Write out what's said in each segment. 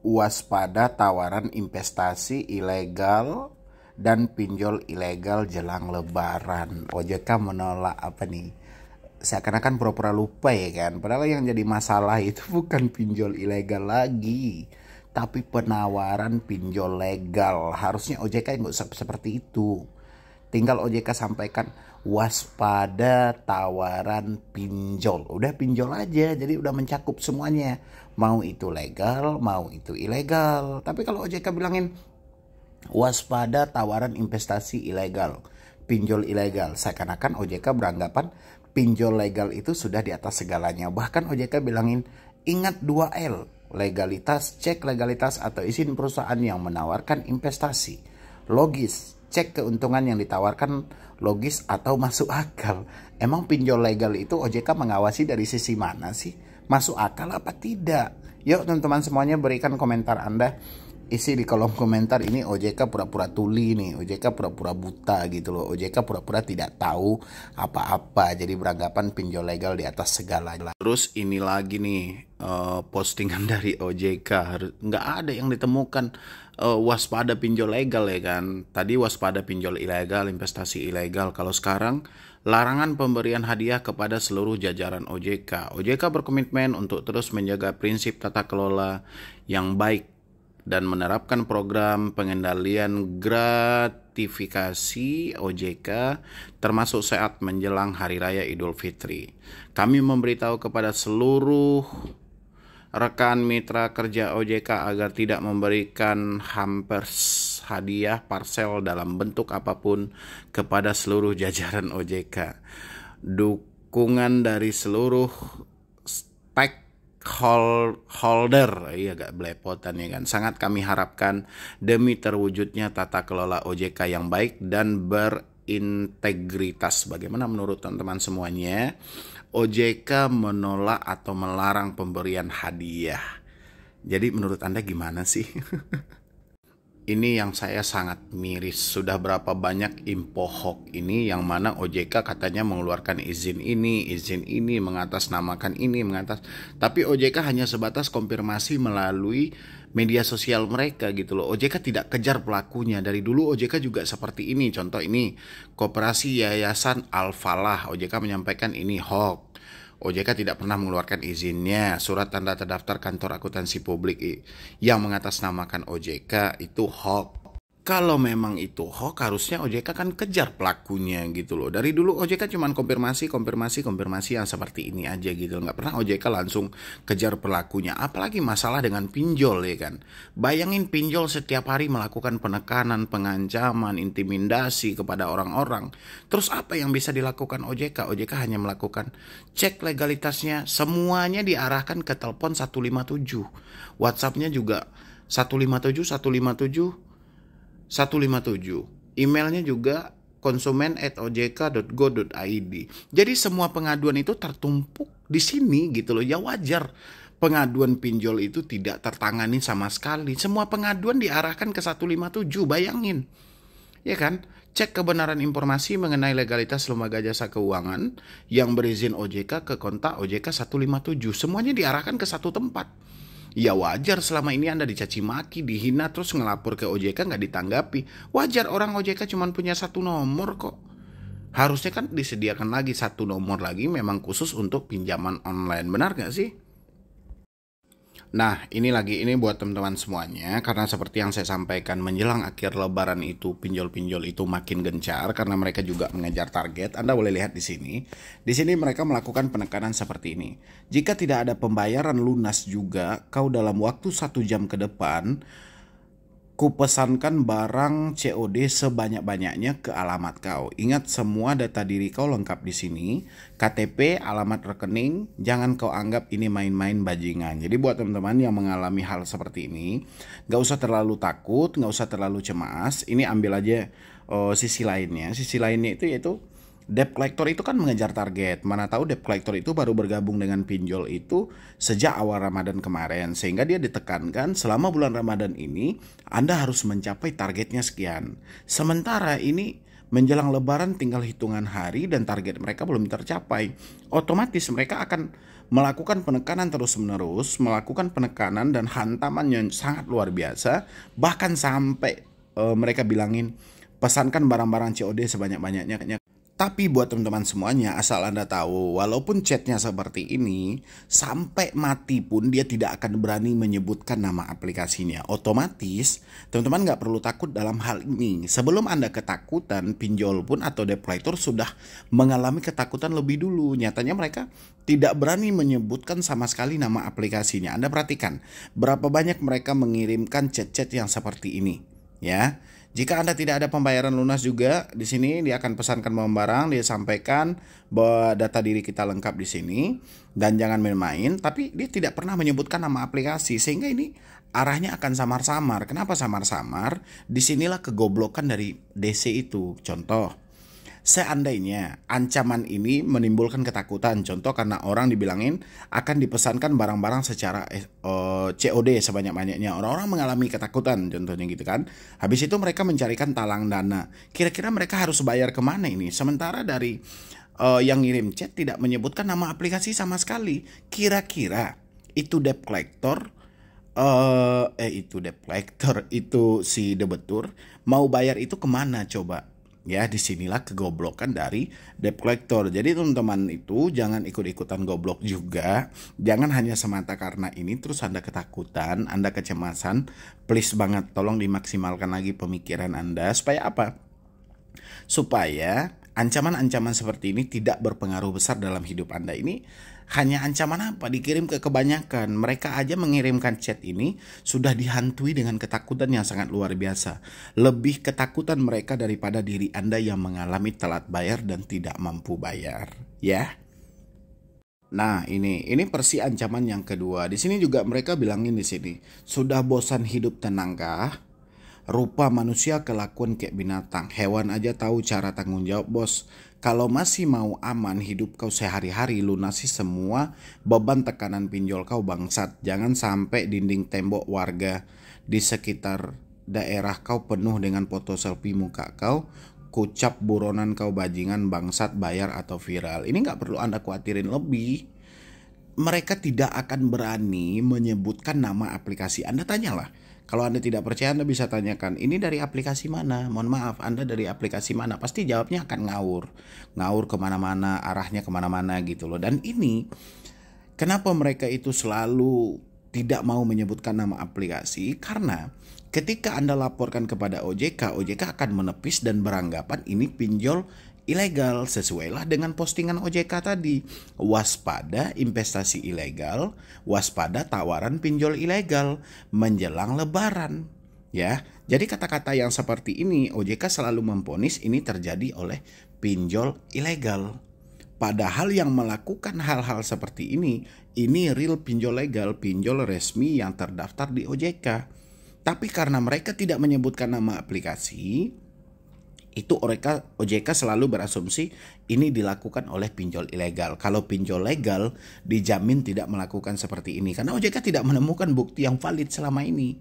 Waspada tawaran investasi ilegal dan pinjol ilegal jelang Lebaran. OJK menolak apa nih? Seakan-akan pura-pura lupa ya kan. Padahal yang jadi masalah itu bukan pinjol ilegal lagi, tapi penawaran pinjol legal. Harusnya OJK nggak usah seperti itu. Tinggal OJK sampaikan waspada tawaran pinjol. Udah pinjol aja, jadi udah mencakup semuanya. Mau itu legal, mau itu ilegal. Tapi kalau OJK bilangin waspada tawaran investasi ilegal, pinjol ilegal, seakan-akan OJK beranggapan pinjol legal itu sudah di atas segalanya. Bahkan OJK bilangin ingat 2L, legalitas, cek legalitas atau izin perusahaan yang menawarkan investasi. Logis, cek keuntungan yang ditawarkan logis atau masuk akal. Emang pinjol legal itu OJK mengawasi dari sisi mana sih? Masuk akal apa tidak? Yuk teman-teman semuanya berikan komentar Anda. Isi di kolom komentar. Ini OJK pura-pura tuli nih, OJK pura-pura buta gitu loh, OJK pura-pura tidak tahu apa-apa, jadi beranggapan pinjol legal di atas segalanya. Terus ini lagi nih postingan dari OJK, nggak ada yang ditemukan waspada pinjol legal ya kan. Tadi waspada pinjol ilegal, investasi ilegal. Kalau sekarang larangan pemberian hadiah kepada seluruh jajaran OJK. OJK berkomitmen untuk terus menjaga prinsip tata kelola yang baik dan menerapkan program pengendalian gratifikasi OJK termasuk saat menjelang Hari Raya Idul Fitri. Kami memberitahu kepada seluruh rekan mitra kerja OJK agar tidak memberikan hampers hadiah parsel dalam bentuk apapun kepada seluruh jajaran OJK. Dukungan dari seluruh stakeholder, agak belepotan ya kan, sangat kami harapkan demi terwujudnya tata kelola OJK yang baik dan berintegritas. Bagaimana menurut teman-teman semuanya? OJK menolak atau melarang pemberian hadiah. Jadi menurut Anda gimana sih? Ini yang saya sangat miris. Sudah berapa banyak info hoax ini yang mana OJK katanya mengeluarkan izin ini, mengatasnamakan ini, tapi OJK hanya sebatas konfirmasi melalui media sosial mereka gitu loh. OJK tidak kejar pelakunya. Dari dulu OJK juga seperti ini. Contoh ini, Koperasi Yayasan Al-Falah, OJK menyampaikan ini hoax. OJK tidak pernah mengeluarkan izinnya. Surat tanda terdaftar kantor akuntansi publik yang mengatasnamakan OJK itu hoax. Kalau memang itu hoax, harusnya OJK kan kejar pelakunya gitu loh. Dari dulu OJK cuma konfirmasi yang seperti ini aja gitu. Nggak pernah OJK langsung kejar pelakunya. Apalagi masalah dengan pinjol ya kan. Bayangin pinjol setiap hari melakukan penekanan, pengancaman, intimidasi kepada orang-orang. Terus apa yang bisa dilakukan OJK? OJK hanya melakukan cek legalitasnya. Semuanya diarahkan ke telepon 157. WhatsApp-nya juga 157. Emailnya juga konsumen@ojk.go.id. Jadi semua pengaduan itu tertumpuk di sini gitu loh. Ya wajar pengaduan pinjol itu tidak tertangani sama sekali. Semua pengaduan diarahkan ke 157. Bayangin. Ya kan? Cek kebenaran informasi mengenai legalitas lembaga jasa keuangan yang berizin OJK ke kontak OJK 157. Semuanya diarahkan ke satu tempat. Ya wajar selama ini Anda dicaci maki, dihina, terus ngelapor ke OJK nggak ditanggapi. Wajar, orang OJK cuma punya satu nomor kok. Harusnya kan disediakan lagi satu nomor lagi memang khusus untuk pinjaman online. Benar nggak sih? Nah, ini buat teman-teman semuanya, karena seperti yang saya sampaikan menjelang akhir Lebaran itu pinjol-pinjol itu makin gencar karena mereka juga mengejar target. Anda boleh lihat di sini. Di sini mereka melakukan penekanan seperti ini. Jika tidak ada pembayaran lunas juga, kau dalam waktu 1 jam ke depan kupesankan barang COD sebanyak-banyaknya ke alamat kau. Ingat semua data diri kau lengkap di sini. KTP, alamat rekening, jangan kau anggap ini main-main bajingan. Jadi buat teman-teman yang mengalami hal seperti ini, gak usah terlalu takut, gak usah terlalu cemas. Ini ambil aja sisi lainnya. Sisi lainnya itu yaitu debt collector itu kan mengejar target. Mana tahu debt collector itu baru bergabung dengan pinjol itu sejak awal Ramadan kemarin. Sehingga dia ditekankan selama bulan Ramadan ini Anda harus mencapai targetnya sekian. Sementara ini menjelang Lebaran tinggal hitungan hari dan target mereka belum tercapai. Otomatis mereka akan melakukan penekanan terus-menerus, melakukan penekanan dan hantaman yang sangat luar biasa, bahkan sampai mereka bilangin pesankan barang-barang COD sebanyak-banyaknya. Tapi buat teman-teman semuanya, asal Anda tahu, walaupun chatnya seperti ini, sampai mati pun dia tidak akan berani menyebutkan nama aplikasinya. Otomatis, teman-teman nggak perlu takut dalam hal ini. Sebelum Anda ketakutan, pinjol pun atau debt collector sudah mengalami ketakutan lebih dulu. Nyatanya mereka tidak berani menyebutkan sama sekali nama aplikasinya. Anda perhatikan, berapa banyak mereka mengirimkan chat-chat yang seperti ini, ya. Jika Anda tidak ada pembayaran lunas juga, di sini dia akan pesankan barang, dia sampaikan bahwa data diri kita lengkap di sini dan jangan main-main, tapi dia tidak pernah menyebutkan nama aplikasi sehingga ini arahnya akan samar-samar. Kenapa samar-samar? Disinilah kegoblokan dari DC itu. Contoh, seandainya ancaman ini menimbulkan ketakutan, contoh karena orang dibilangin akan dipesankan barang-barang secara COD sebanyak-banyaknya, orang-orang mengalami ketakutan contohnya gitu kan. Habis itu mereka mencarikan talang dana. Kira-kira mereka harus bayar kemana ini? Sementara dari yang ngirim chat tidak menyebutkan nama aplikasi sama sekali. Kira-kira itu debt collector itu si debetur mau bayar itu kemana coba? Ya, disinilah kegoblokan dari debt collector. Jadi teman-teman itu jangan ikut-ikutan goblok juga. Jangan hanya semata karena ini terus Anda ketakutan, Anda kecemasan. Please banget tolong dimaksimalkan lagi pemikiran Anda. Supaya apa? Supaya ancaman-ancaman seperti ini tidak berpengaruh besar dalam hidup Anda. Ini hanya ancaman apa? Dikirim ke kebanyakan. Mereka aja mengirimkan chat ini sudah dihantui dengan ketakutan yang sangat luar biasa. Lebih ketakutan mereka daripada diri Anda yang mengalami telat bayar dan tidak mampu bayar, ya. Nah, ini versi ancaman yang kedua. Di sini juga mereka bilangin di sini, sudah bosan hidup tenangkah? Rupa manusia kelakuan kayak binatang. Hewan aja tahu cara tanggung jawab, bos. Kalau masih mau aman hidup kau sehari-hari, lunasi semua beban tekanan pinjol kau bangsat. Jangan sampai dinding tembok warga di sekitar daerah kau penuh dengan foto selfie muka kau. Kucap buronan kau bajingan bangsat, bayar atau viral. Ini nggak perlu Anda khawatirin lebih. Mereka tidak akan berani menyebutkan nama aplikasi. Anda tanyalah. Kalau Anda tidak percaya, Anda bisa tanyakan, ini dari aplikasi mana? Mohon maaf, Anda dari aplikasi mana? Pasti jawabnya akan ngawur. Ngawur kemana-mana, arahnya kemana-mana gitu loh. Dan ini, kenapa mereka itu selalu tidak mau menyebutkan nama aplikasi? Karena ketika Anda laporkan kepada OJK, OJK akan menepis dan beranggapan ini pinjol ilegal, sesuailah dengan postingan OJK tadi. Waspada investasi ilegal, waspada tawaran pinjol ilegal menjelang lebaran. Ya, jadi kata-kata yang seperti ini OJK selalu memvonis ini terjadi oleh pinjol ilegal. Padahal yang melakukan hal-hal seperti ini real pinjol legal, pinjol resmi yang terdaftar di OJK. Tapi karena mereka tidak menyebutkan nama aplikasi, itu OJK selalu berasumsi ini dilakukan oleh pinjol ilegal. Kalau pinjol legal dijamin tidak melakukan seperti ini karena OJK tidak menemukan bukti yang valid selama ini.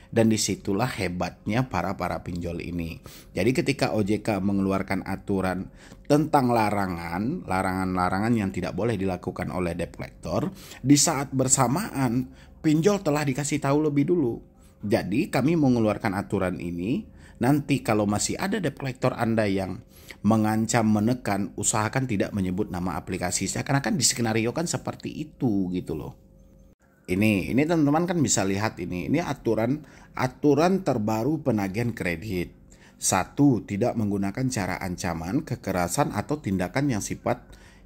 Dan disitulah hebatnya para pinjol ini. Jadi ketika OJK mengeluarkan aturan tentang larangan yang tidak boleh dilakukan oleh debt collector, di saat bersamaan pinjol telah dikasih tahu lebih dulu. Jadi kami mengeluarkan aturan ini. Nanti kalau masih ada debt collector Anda yang mengancam, menekan, usahakan tidak menyebut nama aplikasi. Seakan-akan diskenariokan seperti itu gitu loh. Ini teman-teman kan bisa lihat ini aturan terbaru penagihan kredit. 1. Tidak menggunakan cara ancaman, kekerasan atau tindakan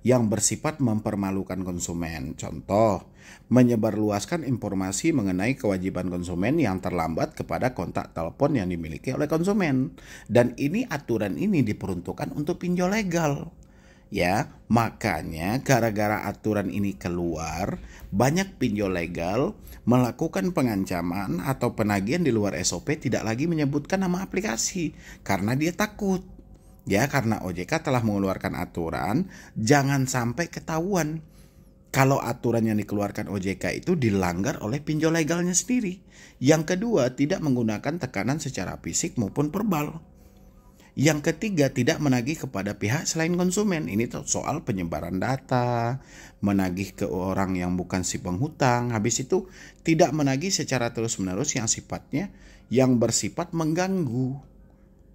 yang bersifat mempermalukan konsumen. Contoh, menyebarluaskan informasi mengenai kewajiban konsumen yang terlambat kepada kontak telepon yang dimiliki oleh konsumen. Dan aturan ini diperuntukkan untuk pinjol legal. Ya, makanya gara-gara aturan ini keluar, banyak pinjol legal melakukan pengancaman atau penagihan di luar SOP tidak lagi menyebutkan nama aplikasi karena dia takut. Ya, karena OJK telah mengeluarkan aturan, jangan sampai ketahuan kalau aturan yang dikeluarkan OJK itu dilanggar oleh pinjol legalnya sendiri. Yang kedua, tidak menggunakan tekanan secara fisik maupun verbal. Yang ketiga, tidak menagih kepada pihak selain konsumen. Ini tuh soal penyebaran data, menagih ke orang yang bukan si penghutang. Habis itu tidak menagih secara terus-menerus yang bersifat mengganggu.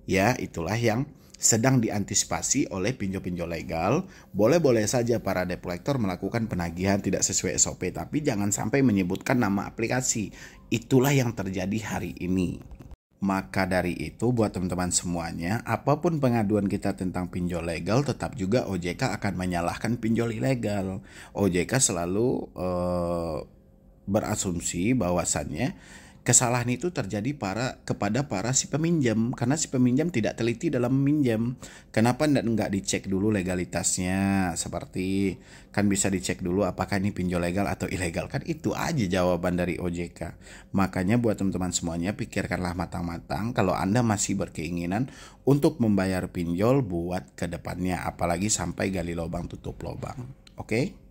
Ya, itulah yang sedang diantisipasi oleh pinjol-pinjol legal. Boleh-boleh saja para debt collector melakukan penagihan tidak sesuai SOP, tapi jangan sampai menyebutkan nama aplikasi. Itulah yang terjadi hari ini. Maka dari itu buat teman-teman semuanya, apapun pengaduan kita tentang pinjol legal, tetap juga OJK akan menyalahkan pinjol ilegal. OJK selalu berasumsi bahwasannya kesalahan itu terjadi kepada para si peminjam, karena si peminjam tidak teliti dalam meminjam. Kenapa nggak dicek dulu legalitasnya? Seperti kan bisa dicek dulu apakah ini pinjol legal atau ilegal, kan itu aja jawaban dari OJK. Makanya buat teman-teman semuanya, pikirkanlah matang-matang kalau Anda masih berkeinginan untuk membayar pinjol buat ke depannya, apalagi sampai gali lubang tutup lubang. Oke?